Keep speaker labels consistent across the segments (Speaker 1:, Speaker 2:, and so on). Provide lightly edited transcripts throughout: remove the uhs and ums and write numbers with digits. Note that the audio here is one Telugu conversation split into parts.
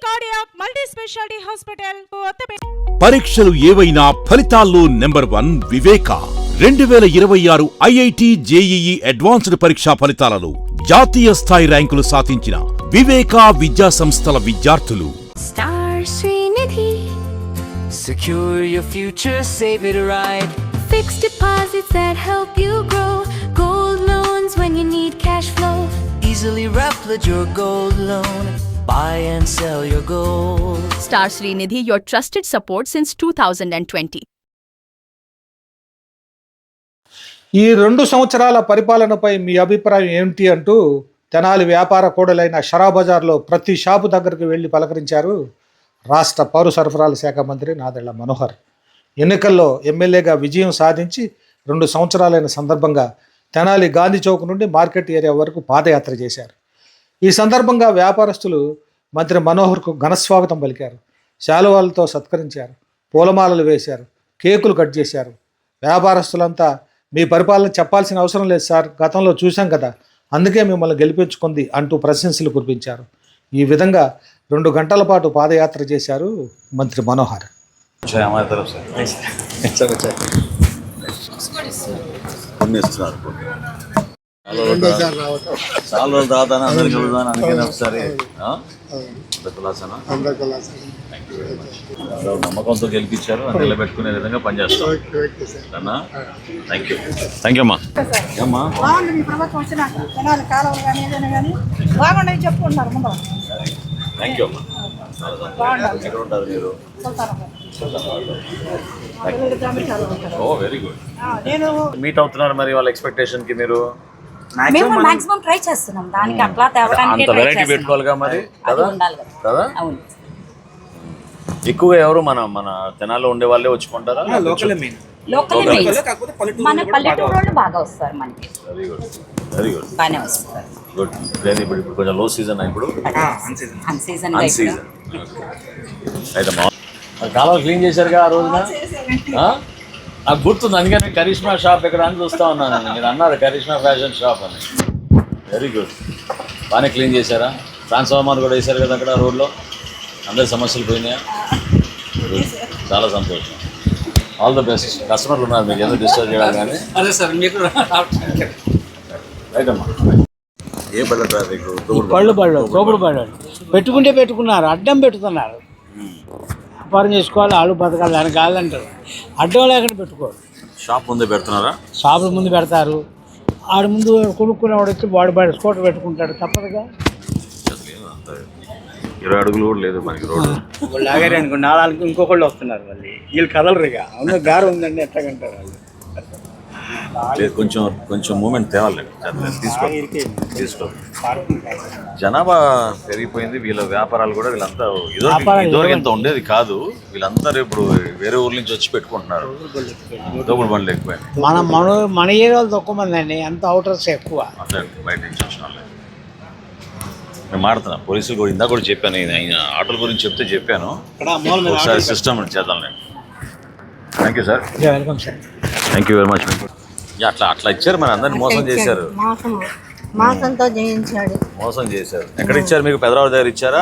Speaker 1: Cardiac multi speciality hospital.
Speaker 2: పరీక్షలు ఏవైనా ఫలితాల్లో #1 వివేక. 2026 ఐఐటి జేఈఈ అడ్వాన్స్డ్ పరీక్షా ఫలితాలలో జాతీయ స్థాయి ర్యాంకులు సాధించిన వివేక విద్యా సంస్థల విద్యార్థులు.
Speaker 3: Star Srinidhi.
Speaker 4: Secure your future, save it right.
Speaker 3: Fixed deposits that help you grow. Gold loans when you need cash flow.
Speaker 4: Easily replicate your gold loan. Buy and sell your gold.
Speaker 5: Star Srinidhi, your trusted support since 2020.
Speaker 6: ఈ 2 సంవత్సరాల పరిపాలనపై మీ అభిప్రాయం ఏమిటి అంటూ తెనాలి వ్యాపార కూడలైన షరాబజార్లో ప్రతి షాపు దగ్గరికి వెళ్లి పలకరించారు రాష్ట్ర పౌర సరఫరాల శాఖ మంత్రి నాదెళ్ల మనోహర్. ఎన్నికల్లో ఎమ్మెల్యేగా విజయం సాధించి 2 సంవత్సరాలైన సందర్భంగా తెనాలి గాంధీ చౌక్ నుండి మార్కెట్ ఏరియా వరకు పాదయాత్ర చేశారు. ఈ సందర్భంగా వ్యాపారస్తులు మంత్రి మనోహర్కు ఘనస్వాగతం పలికారు. శాలువాలతో సత్కరించారు, పూలమాలలు వేశారు, కేకులు కట్ చేశారు. వ్యాపారస్తులంతా మీ పరిపాలన చెప్పాల్సిన అవసరం లేదు సార్, గతంలో చూశాం కదా, అందుకే మిమ్మల్ని గెలిపించుకుంది అంటూ ప్రశంసలు కురిపించారు. ఈ విధంగా 2 గంటల పాటు పాదయాత్ర చేశారు మంత్రి మనోహర్.
Speaker 7: చాలా రోజులు రావద్దని అందరికి కలుగుదాని అందుకని ఒకసారి నమ్మకంతో గెలిపించారు, నిలబెట్టుకునే విధంగా పనిచేస్తాం అన్నా. థ్యాంక్ యూ అమ్మా. అమ్మా థ్యాంక్ యూ అమ్మా. ఎక్కడ ఉంటారు మీరు? ఓ వెరీ గుడ్. మీట్ అవుతున్నారు మరి వాళ్ళ ఎక్స్పెక్టేషన్ కి మీరు?
Speaker 8: మేము మాక్సిమం ట్రై చేస్తున్నాం, దానికి అట్లా తేవడానికి
Speaker 7: అంత వెరైటీ పెట్టుకోవాలిగా మరి కదా. ఎక్కువగా ఎవరు మన తెనాల్లో ఉండే వాళ్ళే వచ్చుకుంటారా?
Speaker 8: లోకల్ మన పల్లెటూరు వాళ్ళు బాగా వస్తారు మనకి.
Speaker 7: వెరీ గుడ్,
Speaker 8: బాగానే వస్తారు.
Speaker 7: గుడ్. ఇప్పుడు కొంచెం లో సీజన్ ఇప్పుడు
Speaker 8: అన్ సీజన్
Speaker 7: అయితే కాలువ క్లీన్ చేశారుగా ఆ రోజున? నాకు గుర్తుంది, అందుకని కరిష్మా షాప్ ఎక్కడ అని చూస్తూ ఉన్నాను. మీరు అన్నారు కరిష్మా ఫ్యాషన్ షాప్ అని. Very good. బాగానే క్లీన్ చేశారా? ట్రాన్స్ఫార్మర్ కూడా వేశారు కదా అక్కడ రోడ్లో. అందరి సమస్యలు పోయినాయా? చాలా సంతోషం. All the best. కస్టమర్లు ఉన్నారు మీకు ఎందుకు డిస్టర్బ్ చేయాలి కానీ.
Speaker 9: అదే సార్ మీకు
Speaker 7: రైట్ అమ్మా. ఏ పడ్డ మీకు?
Speaker 9: పళ్ళు తోపుడు పళ్ళు పెట్టుకున్నారు, అడ్డం పెట్టుకున్నారు. వ్యాపారం చేసుకోవాలి, ఆలు బతకాలి, దానికి కాదంటారు. అడ్డం లేకుండా పెట్టుకోరు.
Speaker 7: షాప్ ముందే పెడుతున్నారా?
Speaker 9: షాపుల ముందు పెడతారు. ఆడ ముందు కొనుక్కునేవాడు వచ్చి బాడీ స్కూటర్ పెట్టుకుంటాడు, తప్పదుగా.
Speaker 7: 20 అడుగులు కూడా లేదు మనకి రోడ్డు.
Speaker 9: లాగారు అనుకో, నాలుగు ఇంకొకళ్ళు వస్తున్నారు మళ్ళీ. వీళ్ళు కదలరు ఇక. అవును దారి ఉందండి ఎట్లాగంటారు వాళ్ళు.
Speaker 7: కొంచెం మూమెంట్ తేవాలి. తీసుకో. జనాభా పెరిగిపోయింది, వీళ్ళ వ్యాపారాలు కూడా వీళ్ళంతా ఇదివరకు ఎంత ఉండేది కాదు. వీళ్ళందరూ ఇప్పుడు వేరే ఊర్ల నుంచి వచ్చి పెట్టుకుంటున్నారు. దోపుడు బండ్లు ఎక్కువ.
Speaker 9: మన ఏరియాలో తక్కువ మంది అండి, అంత అవుటర్స్ ఎక్కువ.
Speaker 7: అంటే బయట నుంచి వచ్చిన వాళ్ళు మేము మాడుతున్నాం. పోలీసులు కూడా ఇందాక కూడా చెప్పాను, ఆయన ఆటోల గురించి చెప్పాను. ఒకసారి సిస్టమ్ చేద్దాం నేను. Thank you sir.
Speaker 9: Welcome sir.
Speaker 7: Thank you very much. అట్లా ఇచ్చారు, మన అందరినీ మోసం చేశారు. మోసం చేశారు. ఎక్కడ ఇచ్చారు మీకు? పెదరావు దగ్గర ఇచ్చారా?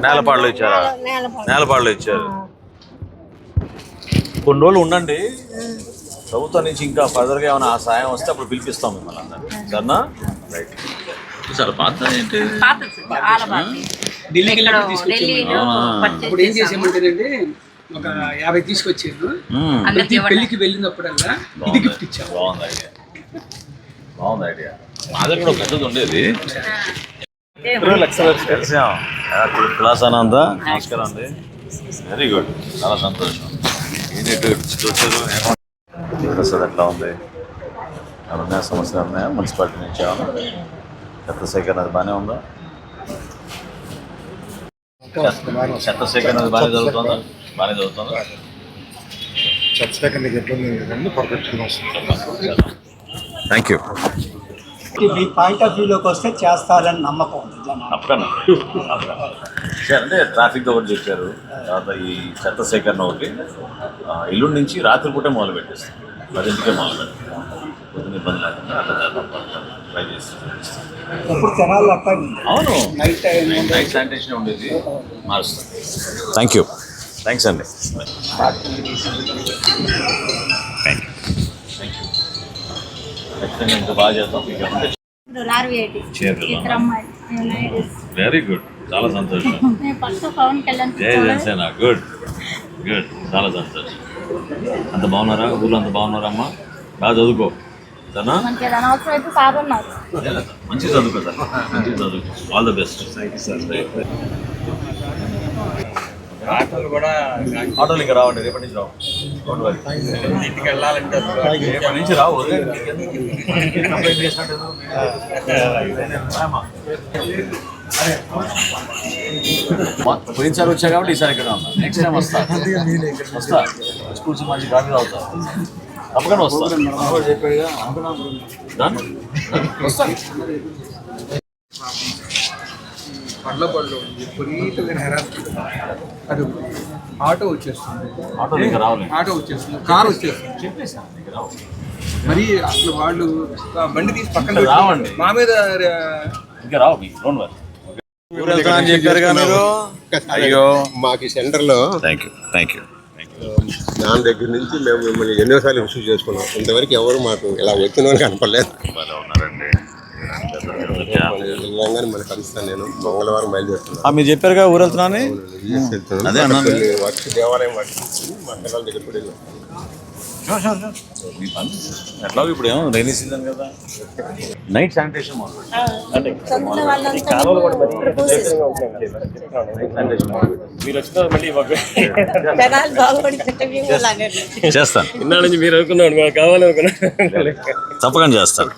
Speaker 7: నేలపాడులో ఇచ్చారా? నేలపాడులో ఇచ్చారు. కొన్ని రోజులు ఉండండి, ప్రభుత్వం నుంచి ఇంకా ఫర్దర్గా ఏమైనా సాయం వస్తే అప్పుడు పిలిపిస్తాం మిమ్మల్ని అందరినీ. సరేనా? రైట్. చాలా పాత ఏంటి?
Speaker 9: ఢిల్లీకి ఇప్పుడు ఏం చేసామంటేనండి, ఒక 50 తీసుకొచ్చారు. పెళ్లికి వెళ్ళినప్పుడల్లా ఇది గిఫ్ట్ ఇచ్చాము.
Speaker 7: బాగుంది ఐడియా. మా దగ్గర కూడా పెద్దది ఉండేది. కులాసానంద నమస్కారం అండి. వెరీ గుడ్, చాలా సంతోషం. వచ్చారు ప్రసాద్ ఎట్లా ఉంది? ఏమన్నా సమస్యలు ఉన్నాయా మున్సిపాలిటీ నుంచి? ఏమన్నా చెత్త సేకరణ బాగానే ఉందా? చెత్త సేకరణ బాగానే జరుగుతుందా? బాగానే చదువుతుందా? Thank you.
Speaker 9: మీ పాయింట్ ఆఫ్ వ్యూలోకి వస్తే చేస్తారని నమ్మకం ఉంది.
Speaker 7: అంటే ట్రాఫిక్ ఒకటి చెప్పారు, తర్వాత ఈ చెత్త సేకరణ ఒకటి. ఇల్లు నుంచి రాత్రి పూటే మొదలు పెట్టేస్తాం, 10కే మొదలు పెట్టాం. పొద్దున్న ఇబ్బంది లేకుండా అట్లా చేద్దాం. ట్రై చేస్తాను.
Speaker 9: ఇప్పుడు జనాలు అట్లా
Speaker 7: అవును,
Speaker 9: నైట్ టైం
Speaker 7: నైట్ శానిటేషన్ ఉండేది మారుస్తాను. థ్యాంక్ యూ, థ్యాంక్స్ అండి. Thank you. ఖచ్చితంగా ఇంత బాగా చేద్దాం. వెరీ గుడ్, చాలా సంతోషం. జై జనసేన. గుడ్ గుడ్, చాలా సంతోషం. అంత బాగున్నారా? ఊళ్ళో అంత బాగున్నారా అమ్మా? బాగా చదువుకో సరేనా? మంచి చదువుకో సార్, మంచి చదువుకో. All the best. ఆటోలు ఇంకా రావండి, రేపటి నుంచి రావు. ఇంటికి వెళ్ళాలంటే రేపటి నుంచి రావు. కంప్లైంట్ చేసినట్టు పోయినసారి వచ్చా కాబట్టి ఈసారి ఇక్కడ ఉన్నా. నెక్స్ట్ టైం వస్తా స్కూల్స్ మంచి కాఫీ తాగుతా. తప్పకుండా వస్తా.
Speaker 10: పండ్ల పళ్ళు విపరీతమైన హెరాస్మెంట్. అది ఆటో వచ్చేస్తుంది,
Speaker 7: ఆటో ఇంకా రావాలి.
Speaker 10: ఆటో వచ్చేస్తుంది, కార్ వచ్చేస్తుంది.
Speaker 7: చెప్పేసాను ఇంకా రావు.
Speaker 10: మరి అసలు వాళ్ళు బండి తీసి పక్కన
Speaker 7: రావండి.
Speaker 10: మా మీద
Speaker 7: ఇంకా రావు. మీకు డోంట్ వరీ. చెప్పారుగా మీరు. అయ్యో,
Speaker 11: మాకు ఈ సెంటర్లో
Speaker 7: థ్యాంక్ యూ, థ్యాంక్ యూ.
Speaker 11: దాని దగ్గర నుంచి మేము మిమ్మల్ని ఎన్నోసార్లు రిసీవ్ చేసుకున్నాం. ఇంతవరకు ఎవరు మాకు ఇలా వచ్చిన వాళ్ళు కనపడలేదు.
Speaker 7: ఉన్నారండి.
Speaker 11: వెళ్ళంగానే మళ్ళీ కలుస్తాను. నేను మంగళవారం బయలుదేరుతున్నాను.
Speaker 7: మీరు చెప్పారుగా ఊరు వెళ్తున్నాను. అదే అన్నా,
Speaker 11: వర్క్ దేవాలయం వర్క్ మా పిల్లల దగ్గర కూడా వెళ్ళాం.
Speaker 7: ఎట్లాగో ఇప్పుడు ఏమో రైనీ సీజన్ కదా, నైట్ శానిటేషన్ అంటే మీరు వచ్చిన మళ్ళీ చేస్తాను. ఇన్నాళ్ళ నుంచి మీరు అనుకున్నాను కావాలనుకున్నా, తప్పకుండా చేస్తాను.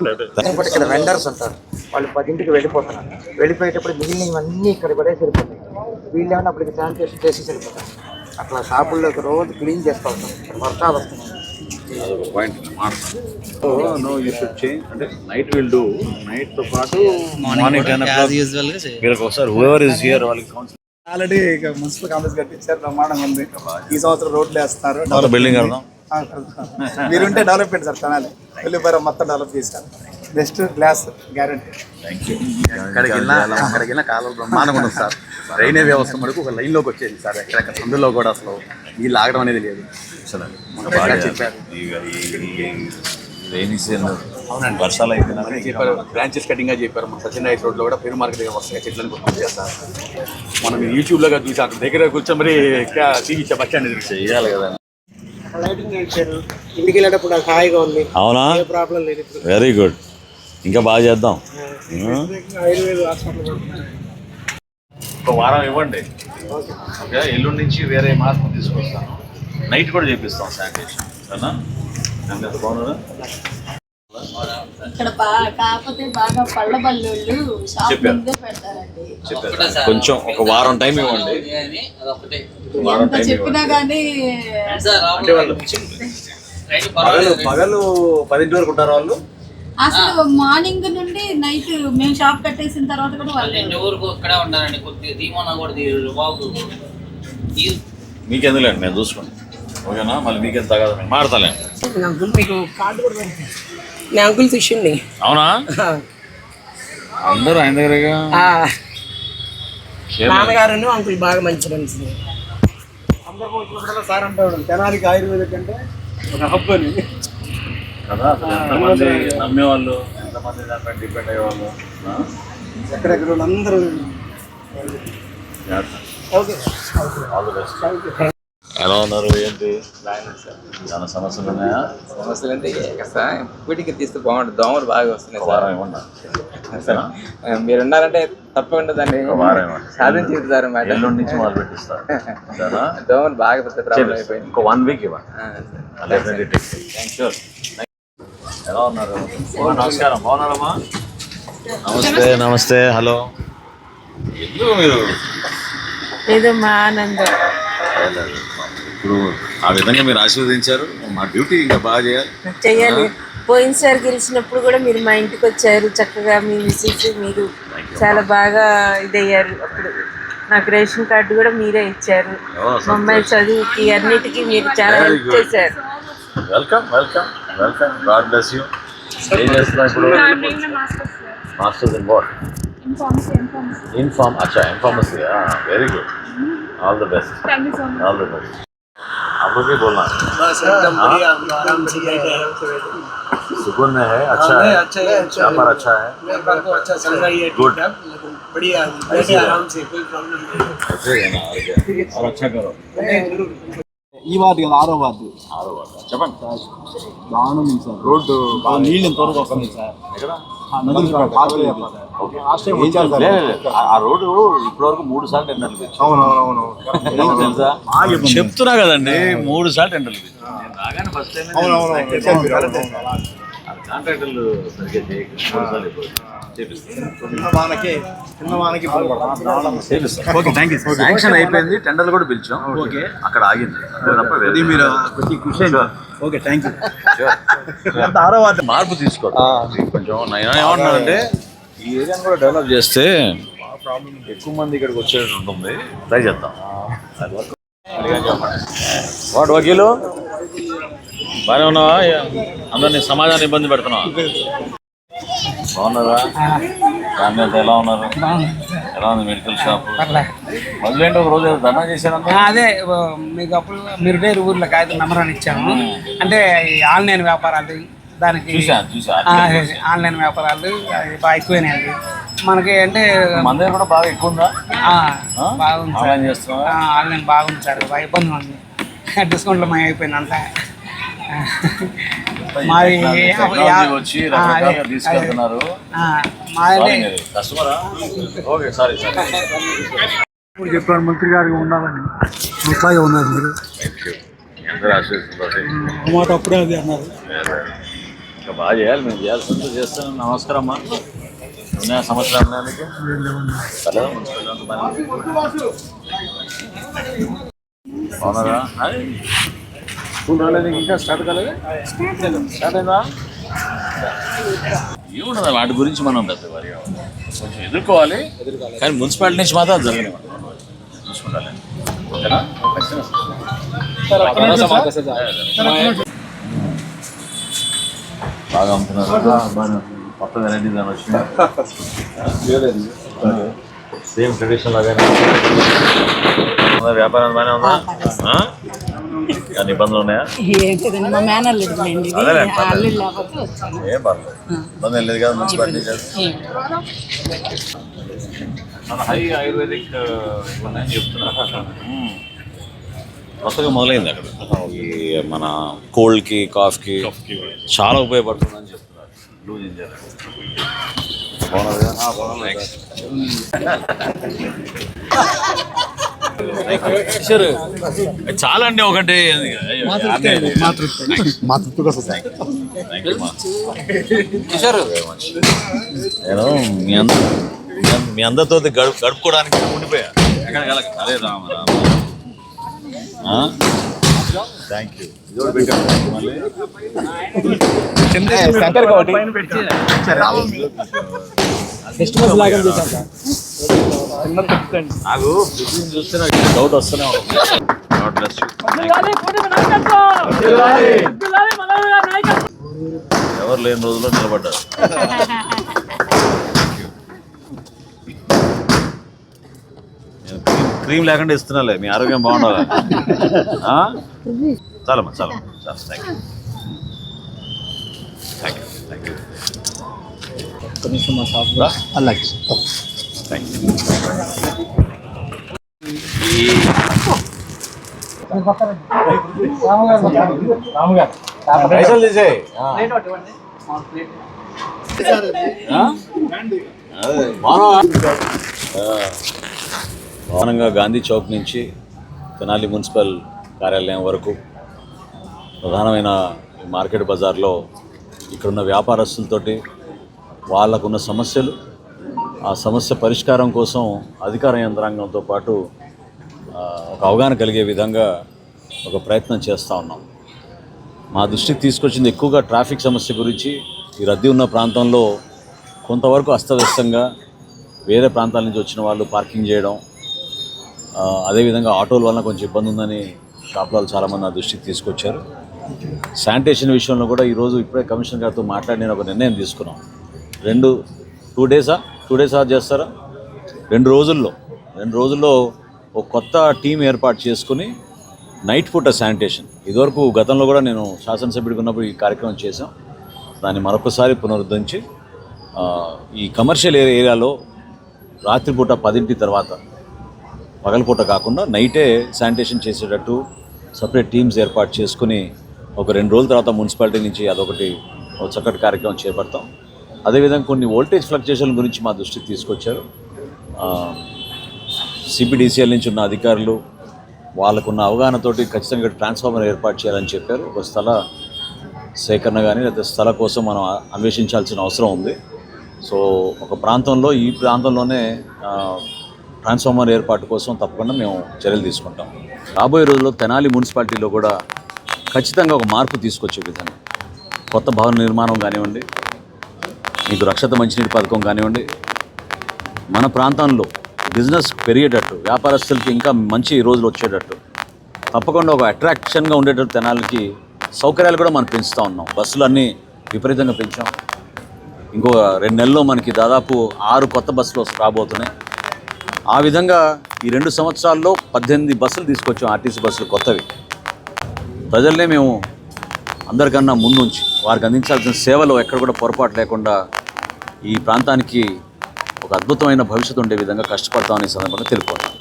Speaker 9: ఇక్కడ వెండర్స్ ఉంటారు, వాళ్ళు 10ంటికి వెళ్ళిపోతున్నారు. వెళ్ళిపోయేటప్పుడు మిగిలినవన్నీ ఇక్కడ కూడా సరిపోతాయి. వీళ్ళు ఏమన్నా అప్పటికి శానిటేషన్ చేసి సరిపోతారు. అట్లా షాపుల్లోకి రోజు క్లీన్ చేస్తూ ఉంటాం. వర్షాలు వస్తున్నాయి.
Speaker 7: Point no you should change. అంటే నైట్ విల్ డూ, నైట్ తో పాటు మార్నింగ్ 10 o'clock మీరు ఒకసారి హూఎవర్ ఇస్ హియర్ వాళ్ళకి కౌన్సిల్.
Speaker 9: ఆల్రెడీ మున్సిపల్ కాంప్లెక్స్ కట్టించారు, బ్రహ్మాండంగా ఉంది. ఈ సంవత్సరం రోడ్లు వేస్తున్నారు.
Speaker 7: బిల్డింగ్ కడదాం.
Speaker 9: మీరుంటే డెవలప్మెంట్ సార్ తనాలి. వెళ్ళిపోయారు, మొత్తం డెవలప్ చేశారు. Best glass guarantee.
Speaker 7: Thank you.
Speaker 12: అక్కడికి వెళ్ళిన కాలువలు బ్రహ్మాండంగా ఉంటుంది సార్. డ్రైనేజ్ వ్యవస్థ మనకు ఒక లైన్లోకి వచ్చేది సార్. ఎక్కడ అందులో కూడా అసలు నీళ్ళు ఆగడం అనేది లేదు.
Speaker 7: చెప్పారు అవునండి, వర్షాలు అయిపోయినా
Speaker 12: చెప్పారు. బ్రాంచెస్ కటింగ్గా చెప్పారు. మన సత్యనారాయణ రోడ్లో కూడా పెరు మార్కెట్ దగ్గర వస్తాయి చెట్లను గుర్తు చేస్తారు. మనం యూట్యూబ్లో చూసి అక్కడ దగ్గర కూర్చొని మరి తీగిచ్చే బస్ స్టాండ్
Speaker 7: చేయాలి కదా.
Speaker 9: లైటింగ్ ఇచ్చారు, ఇంటికి వెళ్ళేటప్పుడు నాకు హాయిగా ఉంది.
Speaker 7: అవునా,
Speaker 9: ప్రాబ్లం లేదు.
Speaker 7: వెరీ గుడ్, ఇంకా బాగా చేద్దాం.
Speaker 9: ఆయుర్వేద హాస్పిటల్
Speaker 7: ఒక వారం ఇవ్వండి. ఓకే, ఎల్లుండి నుంచి వేరే మార్పు తీసుకొస్తాను. నైట్ కూడా చేపిస్తాం శానిటేషన్. సరేనా? ఎంత బాగున్నారా?
Speaker 8: ఇక్కడ కాకపోతే బాగా పళ్ళ బల్లోళ్ళు పెడతారండి.
Speaker 7: చెప్పారు, కొంచెం ఒక వారం టైం ఇవ్వండి. వారం టైం
Speaker 8: చెప్పినా కానీ
Speaker 7: అంటే వాళ్ళు పగలు 10 వరకు ఉంటారు వాళ్ళు.
Speaker 8: అసలు మార్నింగ్ నుండి నైట్ మేము షాప్ కట్టేసిన తర్వాత కూడా వాళ్ళు
Speaker 12: ఇక్కడే ఉంటారండి. కొద్దిగా ధీమన్నా కూడా బాబు
Speaker 7: మీకెందులేండి, నేను చూసుకోండి. ఓకేనా? మళ్ళీ మీకేం తగదు, మాడతాలేండి.
Speaker 9: మీకు కార్డు కూడా నేను అంకుల్ శిష్యుణ్ణి.
Speaker 7: అవునా? అందరూ ఆయన దగ్గరగా.
Speaker 9: నాన్నగారు అంకుల్ బాగా మంచి మనిషి. అందరూ వచ్చినప్పుడు సార్ అంటాడు తెనాలికి ఆయుర్వేదిక్ అంటే ఒక హబ్బు అని
Speaker 7: కదా. ఎంతమంది నమ్మేవాళ్ళు, ఎంతమంది దానిపై డిపెండ్ అయ్యేవాళ్ళు.
Speaker 9: ఎక్కడెక్కడ అందరూ.
Speaker 7: All the best. ఎలా ఉన్నారు? ఏంటి చాలా సమస్యలు ఉన్నాయా?
Speaker 12: సమస్యలు అంటే ఇప్పటికి తీస్తే బాగుంటుంది. దోమలు బాగా వస్తున్నాయి సార్. మీరు ఉన్నారంటే తప్పకుండా దాన్ని సాధించి సార్.
Speaker 7: ఎల్లుండి నుంచి మొదలు పెట్టిస్తారు.
Speaker 12: దోమలు బాగా ప్రాబ్లం అయిపోయింది.
Speaker 7: ఇంకో 1 week ఇవ్వండి. ఎలా ఉన్నారు? నమస్కారం, బాగున్నారమ్మా? నమస్తే. నమస్తే. హలో. ఎందుకు మీరు
Speaker 1: ఏదో మా ఆనందం.
Speaker 7: ఇప్పుడు ఆ విధంగా మీరు ఆశీర్వదించారు. మా డ్యూటీ ఇంకా బాగా
Speaker 1: చెయ్యాలి. పోయినసారి గెలిచినప్పుడు కూడా మీరు మా ఇంటికి వచ్చారు చక్కగా. మీ మిస్సెస్ మీరు చాలా బాగా ఇదయ్యారు. అప్పుడు నాకు రేషన్ కార్డు కూడా మీరే ఇచ్చారు. మా అమ్మాయి చదువుకి అన్నిటికీ మీరు చాలా హెల్ప్ చేశారు.
Speaker 7: Welcome, welcome, welcome. God bless you. ఏం చేస్తున్నావు ఇప్పుడు? Masters in what? ఇన్ఫార్మ్. అచ్చా, in pharmacy. Very good. All the best. All the best. आप लोग क्या बोलना? सुकून में है. अच्छा है. व्यापार अच्छा है.
Speaker 10: अच्छा चल रहा है.
Speaker 7: गुड.
Speaker 10: बढ़िया. बैठे आराम से, कोई प्रॉब्लम नहीं.
Speaker 7: ऐसे है ना. और अच्छा करो.
Speaker 10: ఈ వార్డు కదా, 6వ వార్డు.
Speaker 7: చెప్పండి.
Speaker 10: దారుణం ఉంది సార్. రోడ్డు నీళ్ళు ఎంతవరకు వస్తుంది సార్.
Speaker 7: ఎక్కడ? ఆ రోడ్డు ఇప్పటివరకు 3 సార్లు టెండర్లు తెలుసా? చెప్తున్నా కదండి, 3 సార్లు టెండర్లు రాగానే ఫస్ట్ టైం కాంట్రాక్టర్లు సరిగ్గా శాంక్షన్ అయిపోయింది, టెండర్లు కూడా పిలిచాం. అక్కడ ఆగింది తప్ప మార్పు తీసుకోవాలి కొంచెం. నేను ఏమంటున్నానంటే ఈ ఏరియాను కూడా డెవలప్ చేస్తే ఎక్కువ మంది ఇక్కడికి వచ్చేటట్టు ఉంటుంది. ట్రై చేద్దాం. వాడు వకీలు బాగానే ఉన్నావా? అందరినీ సమాజాన్ని ఇబ్బంది పెడుతున్నావా? బాగున్నారా? ఫ్యామిలీ అంతా ఎలా ఉన్నారు? ఎలా ఉంది మెడికల్ షాప్? మొదలేంటి ఒక రోజు ధర్నా చేశారంట.
Speaker 10: అదే మీకు అప్పుడు మీరు వేరే ఊర్లో కాగితం నెంబర్ ఇచ్చాము. అంటే ఈ ఆన్లైన్ వ్యాపారాలు దానికి ఆన్లైన్ వ్యాపారాలు బాగా ఎక్కువైనాయండి మనకి. అంటే
Speaker 7: మన దగ్గర కూడా బాగా ఎక్కువ ఉందా?
Speaker 10: బాగుంది సార్. ఆన్లైన్ బాగుంది సార్. బాగా ఇబ్బంది ఉంది. డిస్కౌంట్లో మాకు అయిపోయింది అంతా. మాది
Speaker 7: వచ్చి రకరకాలుగా తీసుకెళ్తున్నారు. కస్టమరా? Okay, sorry.
Speaker 6: ఇప్పుడు చెప్పారు మంత్రి గారికి ఉండాలని. అట్లాగే ఉన్నారు మీరు.
Speaker 7: అందరూ ఆశీర్వదిస్తున్నారు.
Speaker 6: మాట అప్పుడే అది అన్నారు.
Speaker 7: ఇంకా బాగా చేయాలి. మేము చేయాల్సిందో చేస్తాను. నమస్కారం అమ్మా. ఉన్నాయా సంవత్సరాలు ఉన్నానికి? బాగున్నారా? స్కూల్ రాలేదు ఇంకా? స్టార్ట్ కాలేదు? స్టార్ట్ అయిందా? ఏమున్నదా వాటి గురించి మనం పెద్ద కొంచెం ఎదుర్కోవాలి. కానీ మున్సిపాలిటీ నుంచి మాత్రం జరగనివ్వండి, చూసుకుంటాలి. ఓకేనా? బాగా అమ్ముతున్నారు. కొత్త వెరైటీస్ అని వచ్చింది. సేమ్ ట్రెడిషనల్ లాగానే వ్యాపారం బాగానే ఉందా? ఇబ్బందులు ఉన్నాయా? ఏం పర్లేదు, ఇబ్బంది ఏం లేదు కదా. మున్సిపాలిటీ హై ఆయుర్వేదిక్ చెప్తున్నా. కొత్తగా మొదలైంది అక్కడ. ఈ మన కోల్డ్కి, కాఫ్కి చాలా ఉపయోగపడుతుందని చెప్తున్నారు. బ్లూ జింజర్ బాగున్నది. చాలా అండి. ఒకటి నేను మీ అందరితో గడుపుకోవడానికి ఉండిపోయా. అదే రామ రామ. Thank you. నాకు బిజినెస్ చూస్తే నాకు డౌట్ వస్తూనే ఉంటుంది. ఎవరు లేని రోజుల్లో నిలబడ్డారు. క్రీమ్ లేకుండా ఇస్తున్నాలే, మీ ఆరోగ్యం బాగుండాలి. చాలమ్మా, చాలమ్మా, చాలా. Thank you, thank you, thank you. Thank you. పైసలు తీసే ప్రధానంగా గాంధీ చౌక్ నుంచి తెనాలి మున్సిపల్ కార్యాలయం వరకు ప్రధానమైన మార్కెట్ బజార్లో ఇక్కడున్న వ్యాపారస్తులతోటి వాళ్ళకున్న సమస్యలు, ఆ సమస్య పరిష్కారం కోసం అధికార యంత్రాంగంతో పాటు ఒక అవగాహన కలిగే విధంగా ఒక ప్రయత్నం చేస్తూ ఉన్నాం. మా దృష్టికి తీసుకొచ్చింది ఎక్కువగా ట్రాఫిక్ సమస్య గురించి. ఈ రద్దీ ఉన్న ప్రాంతంలో కొంతవరకు అస్తవ్యస్తంగా వేరే ప్రాంతాల నుంచి వచ్చిన వాళ్ళు పార్కింగ్ చేయడం, అదేవిధంగా ఆటోల వలన కొంచెం ఇబ్బంది ఉందని షాపులలో చాలామంది నా దృష్టికి తీసుకొచ్చారు. శానిటేషన్ విషయంలో కూడా ఈరోజు ఇప్పుడే కమిషనర్ గారితో మాట్లాడి నేను ఒక నిర్ణయం తీసుకున్నాం. 2 డేసా చేస్తారా? 2 రోజుల్లో ఒక కొత్త టీం ఏర్పాటు చేసుకుని నైట్ పూట శానిటేషన్, ఇదివరకు గతంలో కూడా నేను శాసనసభ్యుడిగా ఉన్నప్పుడు ఈ కార్యక్రమం చేశాం. దాన్ని మరొకసారి పునరుద్ధరించి ఈ కమర్షియల్ ఏరియాలో రాత్రిపూట 10 తర్వాత, పగలపూట కాకుండా నైటే శానిటేషన్ చేసేటట్టు సపరేట్ టీమ్స్ ఏర్పాటు చేసుకుని ఒక 2 రోజుల తర్వాత మున్సిపాలిటీ నుంచి అదొకటి ఒక చక్కటి కార్యక్రమం చేపడతాం. అదేవిధంగా కొన్ని వోల్టేజ్ ఫ్లక్చుయేషన్ గురించి మా దృష్టికి తీసుకొచ్చారు. సిపిడిసిఎల్ నుంచి ఉన్న అధికారులు వాళ్ళకున్న అవగాహనతోటి ఖచ్చితంగా ట్రాన్స్ఫార్మర్ ఏర్పాటు చేయాలని చెప్పారు. ఒక స్థల సేకరణ కానీ లేదా స్థల కోసం మనం అన్వేషించాల్సిన అవసరం ఉంది. సో ఒక ప్రాంతంలో, ఈ ప్రాంతంలోనే ట్రాన్స్ఫార్మర్ ఏర్పాటు కోసం తప్పకుండా మేము చర్యలు తీసుకుంటాం. రాబోయే రోజుల్లో తెనాలి మున్సిపాలిటీలో కూడా ఖచ్చితంగా ఒక మార్పు తీసుకొచ్చే విధంగా కొత్త భవన నిర్మాణం కానివ్వండి, మీకు రక్షిత మంచినీటి పథకం కానివ్వండి, మన ప్రాంతంలో బిజినెస్ పెరిగేటట్టు, వ్యాపారస్తులకి ఇంకా మంచి రోజులు వచ్చేటట్టు తప్పకుండా ఒక అట్రాక్షన్గా ఉండేటట్టు తెనాలికి సౌకర్యాలు కూడా మనం పెంచుతూ ఉన్నాం. బస్సులు అన్నీ విపరీతంగా పెంచాం. ఇంకో 2 నెలల్లో మనకి దాదాపు 6 కొత్త బస్సులు రాబోతున్నాయి. ఆ విధంగా ఈ 2 సంవత్సరాల్లో 18 బస్సులు తీసుకొచ్చాం, ఆర్టీసీ బస్సులు కొత్తవి. ప్రజల్నే మేము అందరికన్నా ముందుంచి వారికి అందించాల్సిన సేవలు ఎక్కడ కూడా పొరపాటు లేకుండా ఈ ప్రాంతానికి ఒక అద్భుతమైన భవిష్యత్తు ఉండే విధంగా కష్టపడతామనే సందర్భంగా తెలుపుకుంటాం.